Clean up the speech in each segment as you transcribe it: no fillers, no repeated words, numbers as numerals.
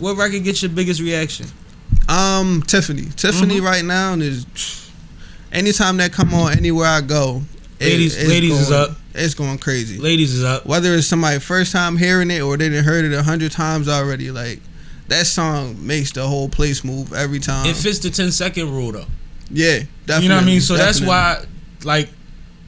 What record gets your biggest reaction? TIffany right now is anytime that come on anywhere I go. Ladies is up. It's going crazy. Ladies is up. Whether it's somebody first time hearing it or they done heard it 100 times already, like that song makes the whole place move every time. It fits the 10-second rule though. Yeah, definitely. You know what I mean? So that's why, like,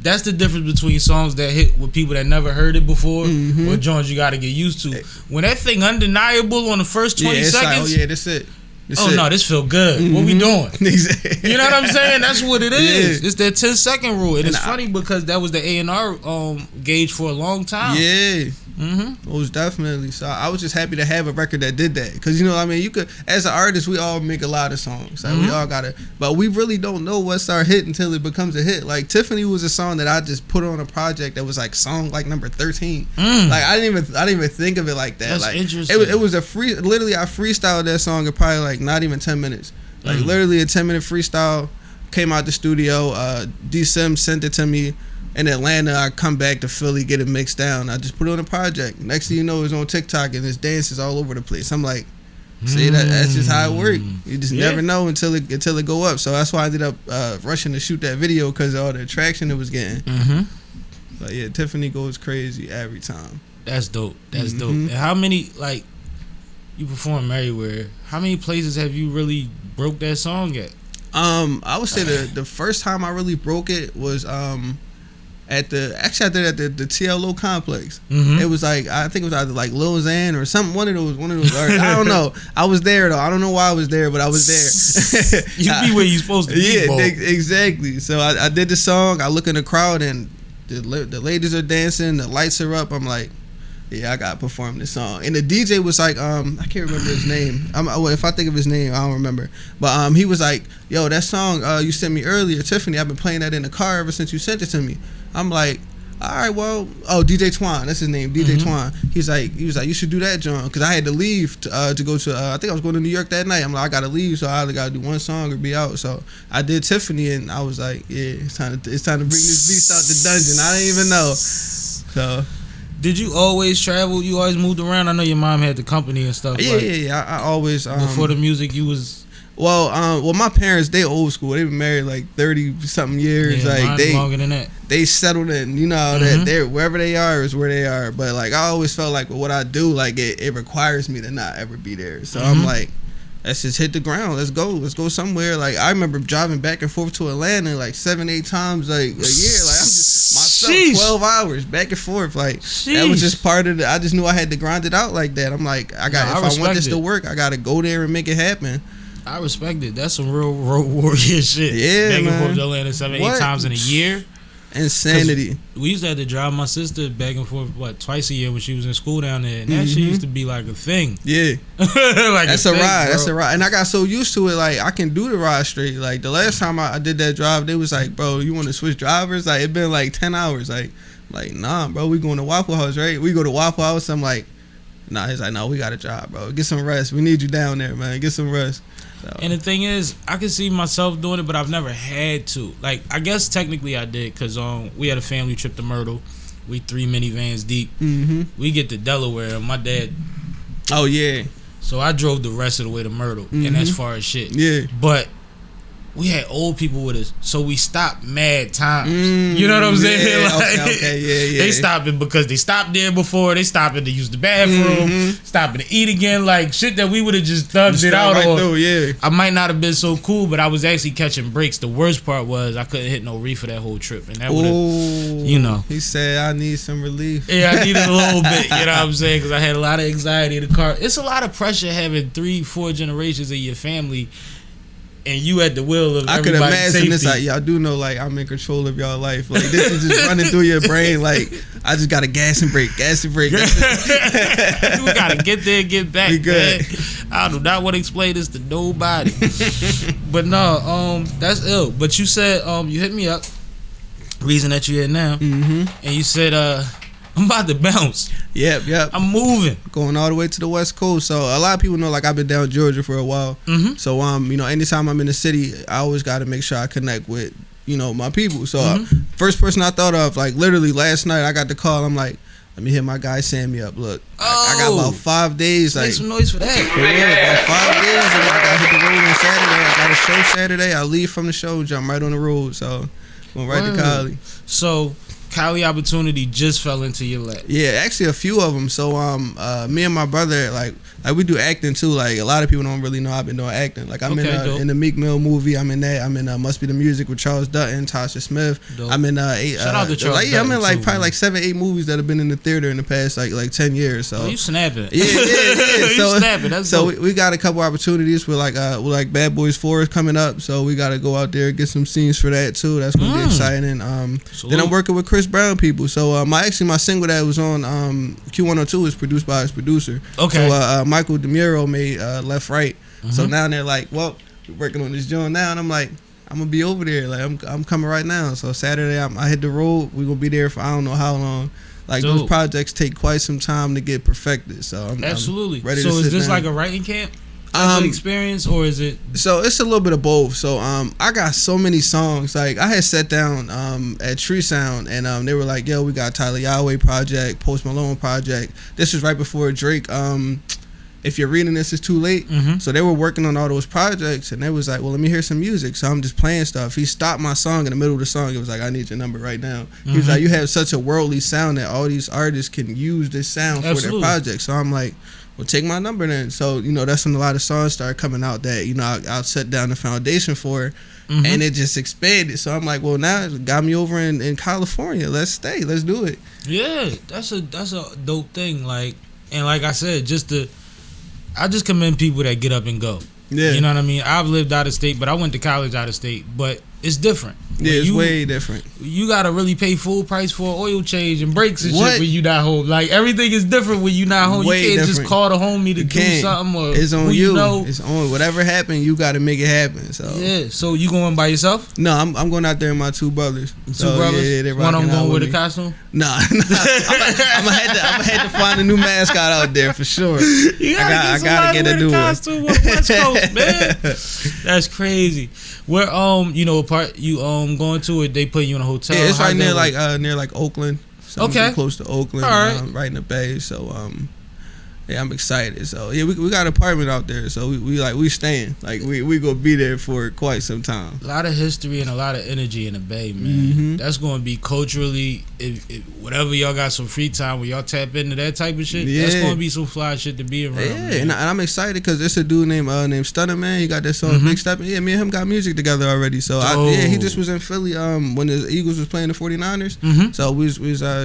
that's the difference between songs that hit with people that never heard it before or joints you got to get used to. When that thing undeniable on the first 20 seconds. Like, that's it. No, this feel good. What we doing? Exactly. You know what I'm saying? That's what it is. Yeah. It's that 10-second rule. And it's funny because that was the A&R gauge for a long time. Yeah. Most definitely. So I was just happy to have a record that did that. Because, you know what I mean? You could, as an artist, we all make a lot of songs. Like, we all got it. But we really don't know what's our hit until it becomes a hit. Like, TIffany was a song that I just put on a project that was like song like number 13. Like, I didn't even think of it like that. That's like, interesting. It was a literally, I freestyled that song in probably like not even 10 minutes. Like, literally a 10-minute freestyle. Came out the studio. D-Sim sent it to me. In Atlanta, I come back to Philly, get it mixed down. I just put it on a project. Next thing you know, it's on TikTok and there's dances all over the place. I'm like, see, that's just how it works. You just never know until it go up. So that's why I ended up rushing to shoot that video because of all the attraction it was getting. But yeah, TIffany goes crazy every time. That's dope. That's dope. And how many, like, you perform everywhere? How many places have you really broke that song at? I would say the first time I really broke it was I did it at the TLO complex. It was like, I think it was either like Lil Xan or something, one of those artists. I don't know. I was there though. I don't know why I was there, but I was there. You be where you supposed to be. Yeah, exactly. So I did the song. I look in the crowd and the ladies are dancing. The lights are up. I'm like, yeah, I gotta perform this song. And the DJ was like, I can't remember his name. If I think of his name, I don't remember. But he was like, yo, that song you sent me earlier, TIffany, I've been playing that in the car ever since you sent it to me. I'm like, all right, well, DJ Twan, that's his name, DJ Twan. He was like, you should do that, John, because I had to leave to go to, I think I was going to New York that night. I'm like, I gotta leave, so I either gotta do one song or be out. So I did TIffany, and I was like, yeah, it's time to bring this beast out the dungeon. I didn't even know. So. Did you always travel? You always moved around? I know your mom had the company and stuff. Yeah. I always. Before the music, you was. Well, my parents, they old school. They've been married like 30-something years. Yeah, like they longer than that. They settled in. You know that they're wherever they are is where they are. But like I always felt like with what I do, like it requires me to not ever be there. So I'm like, let's just hit the ground. Let's go somewhere. Like I remember driving back and forth to Atlanta like 7-8 times like a year. Like I'm just myself 12 hours back and forth. Like that was just part of it. I just knew I had to grind it out like that. I'm like, if I want this to work, I gotta go there and make it happen. I respect it. That's some real road warrior shit. Yeah, back man. and forth to Atlanta 7-8 times in a year. Insanity. We used to have to drive my sister back and forth twice a year when she was in school down there, and that shit used to be like a thing. Yeah, like that's a ride. Bro. That's a ride, and I got so used to it. Like I can do the ride straight. Like the last time I did that drive, they was like, "Bro, you want to switch drivers?" Like it been like 10 hours. Like nah, bro, we going to Waffle House, right? We go to Waffle House. I'm like, nah. He's like, no, we got to drive, bro. Get some rest. We need you down there, man. Get some rest. So. And the thing is, I can see myself doing it, but I've never had to. Like, I guess technically I did, because we had a family trip to Myrtle. We 3 minivans deep. We get to Delaware, and my dad... Oh, yeah. So I drove the rest of the way to Myrtle, and as far as shit. Yeah. But we had old people with us, so we stopped mad times. You know what I'm saying? Yeah, like, okay, yeah. They stopping because they stopped there before. They stopping to use the bathroom. Stopping to eat again. Like shit that we would have just thugged it out right on. Through, yeah. I might not have been so cool, but I was actually catching breaks. The worst part was I couldn't hit no reefer that whole trip, and that would have, you know. He said, "I need some relief." Yeah, I needed a little bit. You know what I'm saying? Because I had a lot of anxiety in the car. It's a lot of pressure having 3-4 generations of your family. And you at the wheel of everybody's I could imagine safety. this. Like, y'all do know, like, I'm in control of y'all life. Like, this is just running through your brain. Like, I just got to gas and brake. We got to get there and get back, we good. man. I do not want to explain this to nobody. But no, that's ill. But you said, you hit me up, reason that you're here now, and you said, I'm about to bounce. Yep. I'm moving. Going all the way to the West Coast. So a lot of people know, like, I've been down Georgia for a while. So you know, anytime I'm in the city, I always got to make sure I connect with, you know, my people. So first person I thought of, like, literally last night I got the call. I'm like, let me hit my guy Sammie up. Look, I got about 5 days. Make some noise for that. For real, about 5 days, and I got to hit the road on Saturday. I got a show Saturday. I leave from the show, jump right on the road. So, went right to Cali. So, Cali opportunity just fell into your lap. Yeah, actually a few of them. So me and my brother, like we do acting too. Like a lot of people don't really know I've been doing acting. Like I'm in the Meek Mill movie. I'm in that. I'm in Must Be the Music with Charles Dutton, Tasha Smith. Dope. I'm in shout out to Charles Dutton I'm in like too, probably man. like 7-8 movies that have been in the theater in the past like 10 years. So you snapping? Yeah. You snapping? That's so dope. we got a couple opportunities with like Bad Boys 4 is coming up. So we got to go out there and get some scenes for that too. That's gonna be exciting. Then I'm working with Chris Brown people. So my single that was on Q102 is produced by his producer. Okay. So Michael DeMuro made Left Right. So now they're like, well, we're working on this joint now, and I'm like, I'm gonna be over there. Like I'm coming right now. So Saturday I hit the road. We gonna be there for I don't know how long. Like Dope. those projects take quite some time to get perfected. So I'm Absolutely. ready so to is sit this down. like a writing camp? Experience, or is it? So it's a little bit of both. So I got so many songs. Like I had sat down at Tree Sound, and they were like, "Yo, we got Tyler Yahweh project, Post Malone project." This was right before Drake. If you're reading this, it's too late. So they were working on all those projects, and they was like, "Well, let me hear some music." So I'm just playing stuff. He stopped my song in the middle of the song. It was like, "I need your number right now." He was like, "You have such a worldly sound that all these artists can use this sound for their project." So I'm like, well, take my number then. So, that's when a lot of songs started coming out that, I'll set down the foundation for, and it just expanded. So I'm like, well, now it got me over in California. Let's stay. Let's do it. Yeah, that's a dope thing. Like, and like I said, I just commend people that get up and go. Yeah. You know what I mean? I've lived out of state, but I went to college out of state. But it's different. Yeah, it's way different. You gotta really pay full price for an oil change and brakes and shit when you not home. Like everything is different when you not home. Way you can't different. just call the homie to do something. Or it's on you. It's on whatever happened. You got to make it happen. So yeah. So you going by yourself? No, I'm going out there with my two brothers. Two brothers. Yeah, they're one of them going with me. a costume. Nah. I'm gonna have to find a new mascot out there for sure. I gotta get a new costume on West Coast, man. That's crazy. Where apart you going to it? They put you in a hotel. Yeah, it's right near like Oakland. So okay, I'm close to Oakland. All right, right in the Bay. So yeah, I'm excited. So yeah, we got an apartment out there. So we staying. Like we gonna be there for quite some time. A lot of history and a lot of energy in the Bay, man. That's gonna be culturally. If whatever y'all got some free time where y'all tap into that type of shit, that's gonna be some fly shit to be around. Yeah, man. and I'm excited because there's a dude named Stunner, man. He got that song Big Step. Yeah, me and him got music together already. So he just was in Philly when the Eagles was playing the 49ers. So we was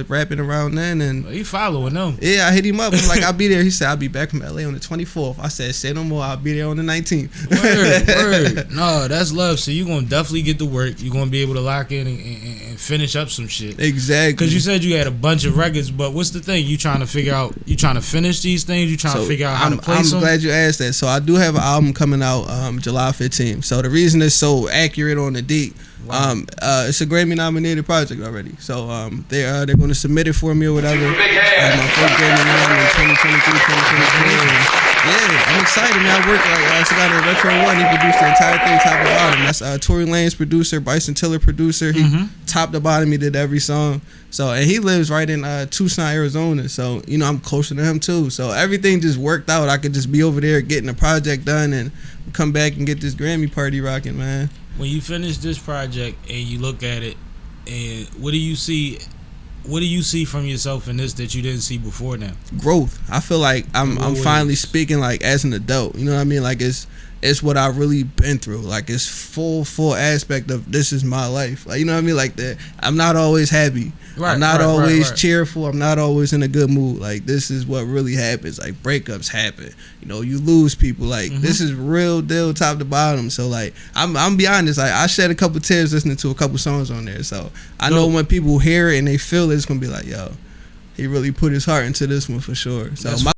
rapping around then, and he following them. Yeah, I hit him up. I'm like, I'll be there. He said, I'll be back from LA on the 24th. I said, say no more. I'll be there on the 19th. Word. No, that's love. So you're gonna definitely get to work. You're gonna be able to lock in and finish up some shit. Exactly. Because you said you had a bunch of records, but what's the thing? You trying to figure out? You trying to finish these things? You trying to figure out how to place them? I'm glad you asked that. So I do have an album coming out July 15th. So the reason it's so accurate on the date, it's a Grammy nominated project already. So they're going to submit it for me or whatever. I had my first Grammy nom in 2023, 2024. Yeah, I'm excited, man. I work I got a Retro One. He produced the entire thing top to bottom. That's Tory Lanez producer, Bryson Tiller producer. He top to bottom. He did every song. So and he lives right in Tucson, Arizona. So I'm closer to him too. So everything just worked out. I could just be over there getting the project done and come back and get this Grammy party rocking, man. When you finish this project and you look at it, and what do you see? What do you see from yourself in this that you didn't see before now? Growth. I feel like I'm finally speaking like as an adult. You know what I mean? Like it's what I've really been through. Like it's full aspect of this is my life. Like you know what I mean? Like that. I'm not always happy. I'm not always cheerful. I'm not always in a good mood. Like this is what really happens. Like breakups happen. You lose people. Like this is real deal, top to bottom. So like I'm be honest. Like I shed a couple tears listening to a couple songs on there. So I know when people hear it and they feel it, it's gonna be like, yo, he really put his heart into this one for sure. So